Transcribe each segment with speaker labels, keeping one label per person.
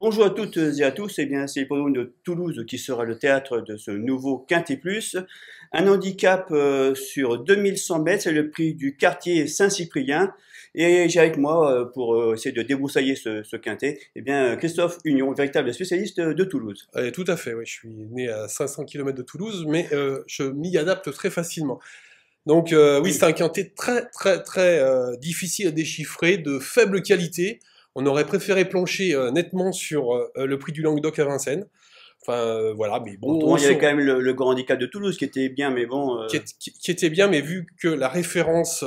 Speaker 1: Bonjour à toutes et à tous, eh bien c'est l'hippodrome de Toulouse qui sera le théâtre de ce nouveau Quintet Plus. Un handicap sur 2100 mètres, c'est le prix du quartier Saint-Cyprien. Et j'ai avec moi, pour essayer de débroussailler ce quintet, eh bien Christophe Union, véritable spécialiste de Toulouse.
Speaker 2: Tout à fait, oui, je suis né à 500 km de Toulouse, mais je m'y adapte très facilement. Donc oui, c'est un quintet très difficile à déchiffrer, de faible qualité. On aurait préféré plancher nettement sur le prix du Languedoc à Vincennes. Enfin voilà, mais bon.
Speaker 1: Pourtant, il y avait quand même le grand handicap de Toulouse qui était bien, mais bon.
Speaker 2: Qui était bien, mais vu que la référence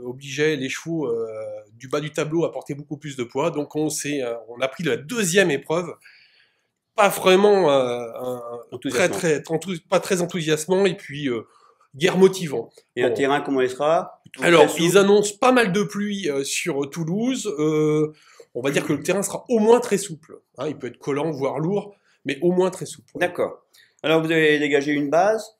Speaker 2: obligeait les chevaux du bas du tableau à porter beaucoup plus de poids, donc on a pris la deuxième épreuve. Pas vraiment pas très enthousiasmant, et puis guère motivant.
Speaker 1: Et un terrain, comment il sera?
Speaker 2: Alors, ils annoncent pas mal de pluie sur Toulouse. On va dire que le terrain sera au moins très souple. Hein, il peut être collant, voire lourd, mais au moins très souple.
Speaker 1: D'accord. Alors, vous avez dégagé une base.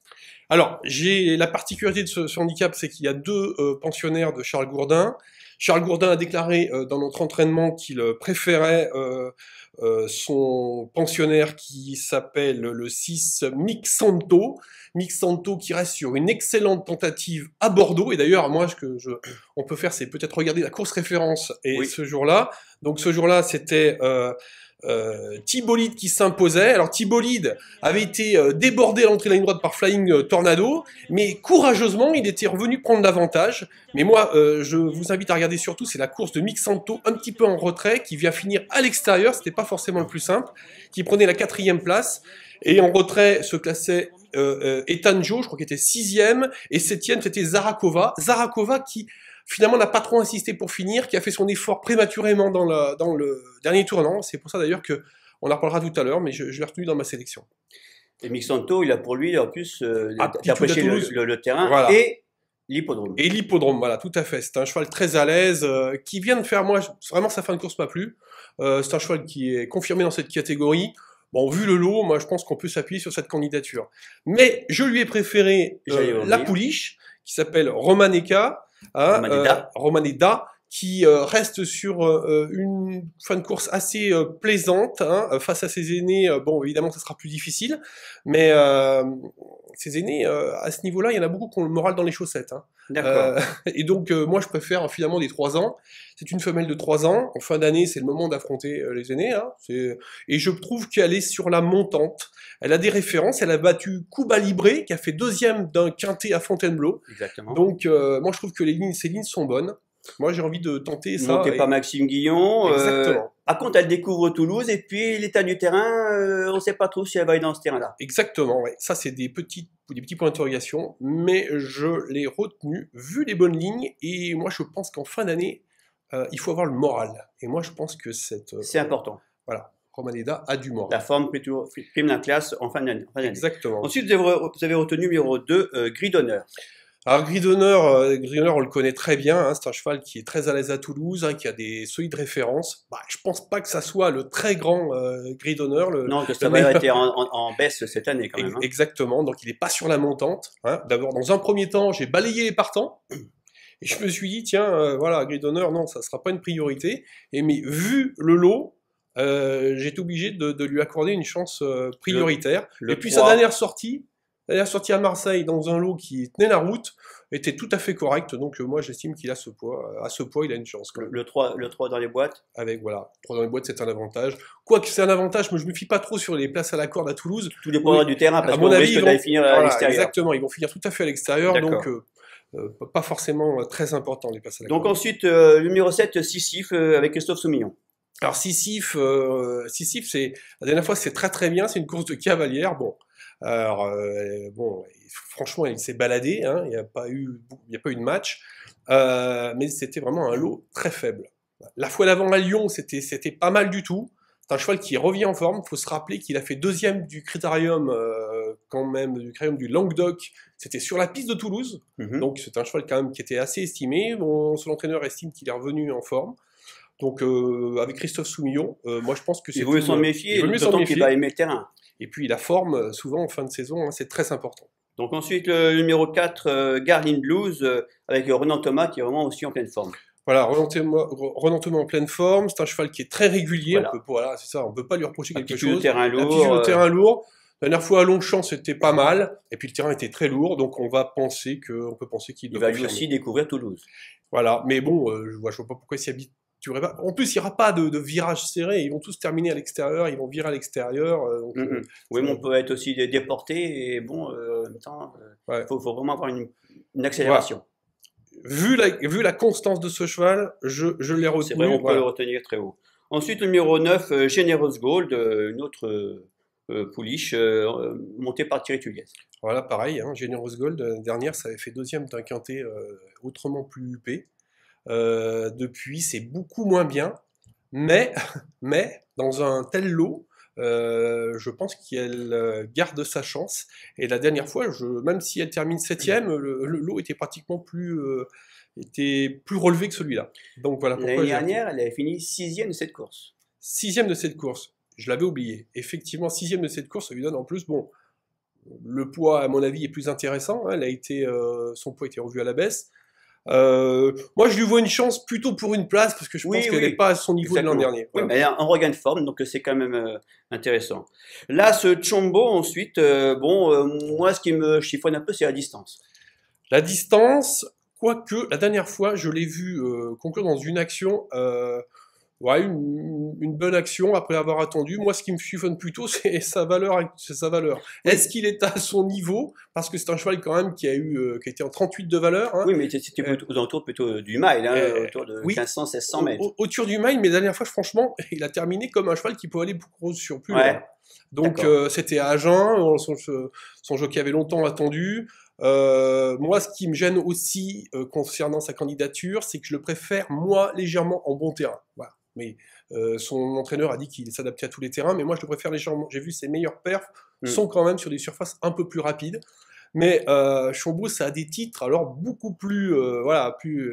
Speaker 2: Alors, j'ai la particularité de ce handicap, c'est qu'il y a deux pensionnaires de Charles Gourdin. Charles Gourdin a déclaré dans notre entraînement qu'il préférait son pensionnaire qui s'appelle le 6 Mixanto. Mixanto qui reste sur une excellente tentative à Bordeaux. Et d'ailleurs, moi, on peut faire, c'est peut-être regarder la course référence et oui. Ce jour-là. Donc ce jour-là, c'était Thibaulide qui s'imposait. Alors Thibaulide avait été débordé à l'entrée de la ligne droite par Flying Tornado, mais courageusement, il était revenu prendre l'avantage. Mais moi, je vous invite à regarder surtout, c'est la course de Mixanto, un petit peu en retrait, qui vient finir à l'extérieur. C'était pas forcément le plus simple, qui prenait la 4e place. Et en retrait se classait Etanjo, je crois qu'il était 6e, et 7e c'était Zarakova. Zarakova qui finalement n'a pas trop insisté pour finir, qui a fait son effort prématurément dans le dernier tournant. C'est pour ça d'ailleurs que on en reparlera tout à l'heure, mais je l'ai retenu dans ma sélection.
Speaker 1: Et Mixanto, il a pour lui en plus d'approcher le terrain, voilà. Et l'hippodrome.
Speaker 2: Et l'hippodrome, voilà, tout à fait. C'est un cheval très à l'aise, qui vient de faire, moi, vraiment sa fin de course m'a plu. C'est un cheval qui est confirmé dans cette catégorie. Bon, vu le lot, moi je pense qu'on peut s'appuyer sur cette candidature. Mais je lui ai préféré la pouliche, qui s'appelle Romaneka, Romaneda, qui reste sur une fin de course assez plaisante, face à ses aînés. Bon, évidemment, ça sera plus difficile, mais ses aînés, à ce niveau-là, il y en a beaucoup qui ont le moral dans les chaussettes.
Speaker 1: D'accord.
Speaker 2: Et donc, moi, je préfère finalement des 3 ans. C'est une femelle de 3 ans. En fin d'année, c'est le moment d'affronter les aînés. Et je trouve qu'elle est sur la montante. Elle a des références. Elle a battu Cuba Libre, qui a fait 2e d'un quintet à Fontainebleau.
Speaker 1: Exactement.
Speaker 2: Donc, moi, je trouve que ces lignes sont bonnes. Moi, j'ai envie de tenter ça.
Speaker 1: Montée par Maxime Guillon.
Speaker 2: Exactement.
Speaker 1: Par contre, elle découvre Toulouse, et puis l'état du terrain, on ne sait pas trop si elle va aller dans ce terrain-là.
Speaker 2: Exactement, oui. Ça, c'est des petits points d'interrogation, mais je l'ai retenu, vu les bonnes lignes, et moi, je pense qu'en fin d'année, il faut avoir le moral. Et moi, je pense que
Speaker 1: c'est important.
Speaker 2: Voilà. Romaneda a du moral.
Speaker 1: La forme prime la classe en fin d'année.
Speaker 2: Exactement.
Speaker 1: Ensuite, vous avez retenu numéro 2, Grille d'honneur.
Speaker 2: Alors Grille d'honneur, on le connaît très bien, c'est un cheval qui est très à l'aise à Toulouse, qui a des solides références. Je pense pas que ça soit le très grand Grille d'honneur.
Speaker 1: Non, que ça va être en baisse cette année quand même.
Speaker 2: Exactement, donc il n'est pas sur la montante. D'abord, dans un premier temps, j'ai balayé les partants, et je me suis dit, tiens, voilà, Grille d'honneur, non, ça sera pas une priorité. Mais vu le lot, j'ai été obligé de lui accorder une chance prioritaire. Et puis sa dernière sortie à Marseille dans un lot qui tenait la route était tout à fait correct, donc moi j'estime qu'il a ce poids. À ce poids, il a une chance.
Speaker 1: Le 3 dans les boîtes.
Speaker 2: Avec, voilà, 3 dans les boîtes, c'est un avantage. Quoique c'est un avantage, mais je me fie pas trop sur les places à la corde à Toulouse.
Speaker 1: Tout dépendra du terrain, parce qu'on risque d'aller finir à l'extérieur.
Speaker 2: Exactement, ils vont finir tout à fait à l'extérieur, donc pas forcément très important les places à la corde.
Speaker 1: Donc ensuite, numéro 7, Sisyphe, avec Christophe Soumillon.
Speaker 2: Alors Sisyphe, c'est la dernière fois c'est très bien, c'est une course de cavalière, bon. Alors, bon, franchement, il s'est baladé, il n'y a pas eu de match, mais c'était vraiment un lot très faible. La fois d'avant à Lyon, c'était pas mal du tout. C'est un cheval qui revient en forme. Il faut se rappeler qu'il a fait 2e du critérium, quand même, du critérium du Languedoc. C'était sur la piste de Toulouse, donc c'est un cheval quand même qui était assez estimé. Son entraîneur estime qu'il est revenu en forme. Donc, avec Christophe Soumillon, moi je pense que c'est...
Speaker 1: Il vaut mieux s'en méfier, d'autant qu'il va aimer le terrain.
Speaker 2: Et puis la forme, souvent en fin de saison, c'est très important.
Speaker 1: Donc ensuite, le numéro 4, Garlin Blues, avec Renan Thomas, qui est vraiment aussi en pleine forme.
Speaker 2: Voilà, Renan en pleine forme, c'est un cheval qui est très régulier,
Speaker 1: Voilà.
Speaker 2: voilà, c'est ça, on peut pas lui reprocher quelque
Speaker 1: Aptitude au
Speaker 2: chose.
Speaker 1: terrain lourd.
Speaker 2: Aptitude au terrain lourd. La dernière fois à Longchamp, c'était pas mal, et puis le terrain était très lourd, donc on peut penser qu'il
Speaker 1: Il
Speaker 2: doit
Speaker 1: va lui
Speaker 2: confirmer.
Speaker 1: aussi découvrir Toulouse.
Speaker 2: Voilà, mais bon, je vois pas pourquoi il s'y habituerait pas. En plus, il n'y aura pas de virage serré, ils vont tous terminer à l'extérieur, ils vont virer à l'extérieur.
Speaker 1: Oui, mais on peut être aussi déporté, et bon, en même temps,
Speaker 2: ouais.
Speaker 1: faut vraiment avoir une accélération.
Speaker 2: Voilà. Vu la constance de ce cheval, je l'ai retenu.
Speaker 1: C'est vrai, on peut le retenir très haut. Ensuite, le numéro 9, Generous Gold, une autre pouliche montée par Thierry Tuliez.
Speaker 2: Voilà, pareil, hein, Generous Gold, dernière, ça avait fait deuxième d'un quintet autrement plus huppé. Depuis, c'est beaucoup moins bien, mais dans un tel lot, je pense qu'elle garde sa chance. Et la dernière fois, même si elle termine septième, le lot était pratiquement plus relevé que celui-là. Donc voilà pourquoi
Speaker 1: L'année dernière, elle avait fini 6e de cette course.
Speaker 2: 6e de cette course. Je l'avais oublié. Effectivement, 6e de cette course, ça lui donne en plus, bon, le poids, à mon avis, est plus intéressant. Hein, son poids a été revu à la baisse. Moi, je lui vois une chance plutôt pour une place, parce que je pense qu'elle n'est pas à son niveau de l'an dernier.
Speaker 1: Voilà. Oui, mais elle a un regain de forme, donc c'est quand même intéressant. Là, ce Chombo, ensuite, moi, ce qui me chiffonne un peu, c'est la distance.
Speaker 2: La distance, quoique, la dernière fois, je l'ai vu conclure dans une action... une bonne action après avoir attendu. Moi, ce qui me chiffonne plutôt, c'est sa valeur. Oui. Est-ce qu'il est à son niveau? Parce que c'est un cheval quand même qui a été en 38 de valeur. Hein.
Speaker 1: Oui, mais c'était aux alentours plutôt du mile, autour de 1500-1600 mètres.
Speaker 2: Autour du mile, mais la dernière fois, franchement, il a terminé comme un cheval qui peut aller beaucoup sur plus loin. Donc, c'était à Agen, son jockey avait longtemps attendu. Moi, ce qui me gêne aussi concernant sa candidature, c'est que je le préfère, moi, légèrement en bon terrain. Voilà. Mais son entraîneur a dit qu'il s'adaptait à tous les terrains, mais moi je le préfère légèrement. J'ai vu ses meilleurs perfs sont quand même sur des surfaces un peu plus rapides. Mais Chombo, ça a des titres alors beaucoup plus,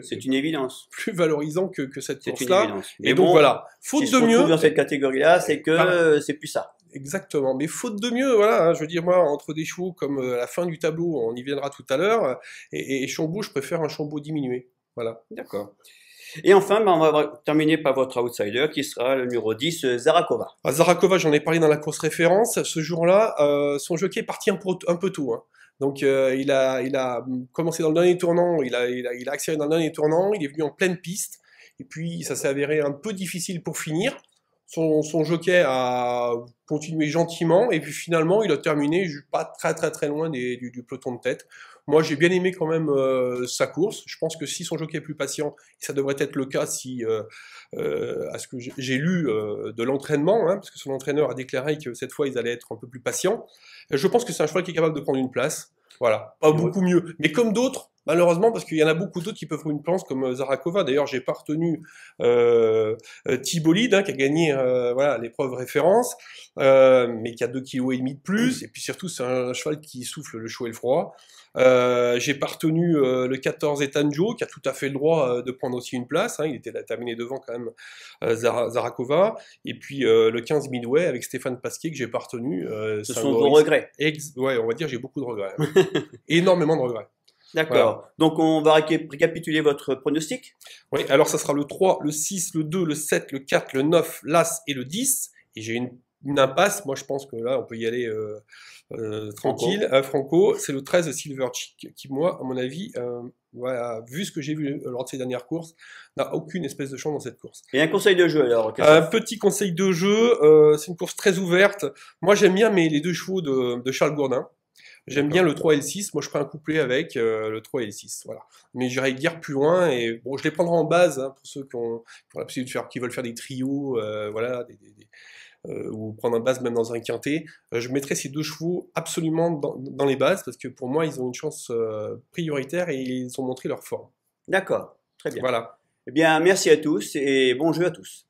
Speaker 1: c'est une évidence,
Speaker 2: plus valorisant que cette course-là.
Speaker 1: Et
Speaker 2: donc voilà, faute de mieux
Speaker 1: dans cette catégorie-là, c'est que c'est plus ça.
Speaker 2: Exactement, mais faute de mieux, voilà. Hein, je veux dire, moi, entre des chevaux comme la fin du tableau, on y viendra tout à l'heure, et Chombo, je préfère un Chombo diminué. Voilà.
Speaker 1: D'accord. Et enfin, on va terminer par votre outsider qui sera le numéro 10, Zarakova.
Speaker 2: Zarakova, j'en ai parlé dans la course référence. Ce jour-là, son jockey est parti un peu tôt. Hein. Donc il a commencé dans le dernier tournant, il a accéléré dans le dernier tournant, il est venu en pleine piste, et puis ça s'est avéré un peu difficile pour finir. Son jockey a continué gentiment, et puis finalement il a terminé pas très loin du peloton de tête. Moi, j'ai bien aimé quand même sa course. Je pense que si son jockey est plus patient, et ça devrait être le cas si, à ce que j'ai lu de l'entraînement, hein, parce que son entraîneur a déclaré que cette fois, ils allaient être un peu plus patients. Je pense que c'est un cheval qui est capable de prendre une place. Voilà, pas beaucoup mieux. Mais comme d'autres, malheureusement, parce qu'il y en a beaucoup d'autres qui peuvent prendre une place, comme Zarakova. D'ailleurs, j'ai pas retenu Thibaulide, hein, qui a gagné l'épreuve référence, mais qui a 2,5 kg de plus. Et puis surtout, c'est un cheval qui souffle le chaud et le froid. J'ai pas retenu le 14 Etanjo, qui a tout à fait le droit de prendre aussi une place, hein, il était terminé devant quand même Zarakova, et puis le 15 Midway avec Stéphane Pasquier que j'ai pas retenu.
Speaker 1: Ce sont vos regrets.
Speaker 2: Ouais, on va dire j'ai beaucoup de regrets. Énormément de regrets.
Speaker 1: D'accord. Voilà. Donc on va récapituler votre pronostic.
Speaker 2: Oui, alors ça sera le 3, le 6, le 2, le 7, le 4, le 9, l'As et le 10, et j'ai une impasse. Moi je pense que là on peut y aller tranquille. Franco, c'est le 13 Silver Chick qui, moi, à mon avis, vu ce que j'ai vu lors de ces dernières courses, n'a aucune espèce de chance dans cette course.
Speaker 1: Et un conseil de jeu alors?
Speaker 2: Un petit conseil de jeu, c'est une course très ouverte. Moi j'aime bien les deux chevaux de Charles Gourdin. J'aime bien le 3 et le 6, moi je ferai un couplet avec le 3 et le 6, voilà. Mais j'irai guère plus loin, et bon, je les prendrai en base, hein, pour ceux qui ont la possibilité qui veulent faire des trios, ou prendre un base même dans un quintet. Je mettrai ces deux chevaux absolument dans les bases, parce que pour moi ils ont une chance prioritaire, et ils ont montré leur forme.
Speaker 1: D'accord, très bien.
Speaker 2: Voilà.
Speaker 1: Eh bien, merci à tous, et bon jeu à tous.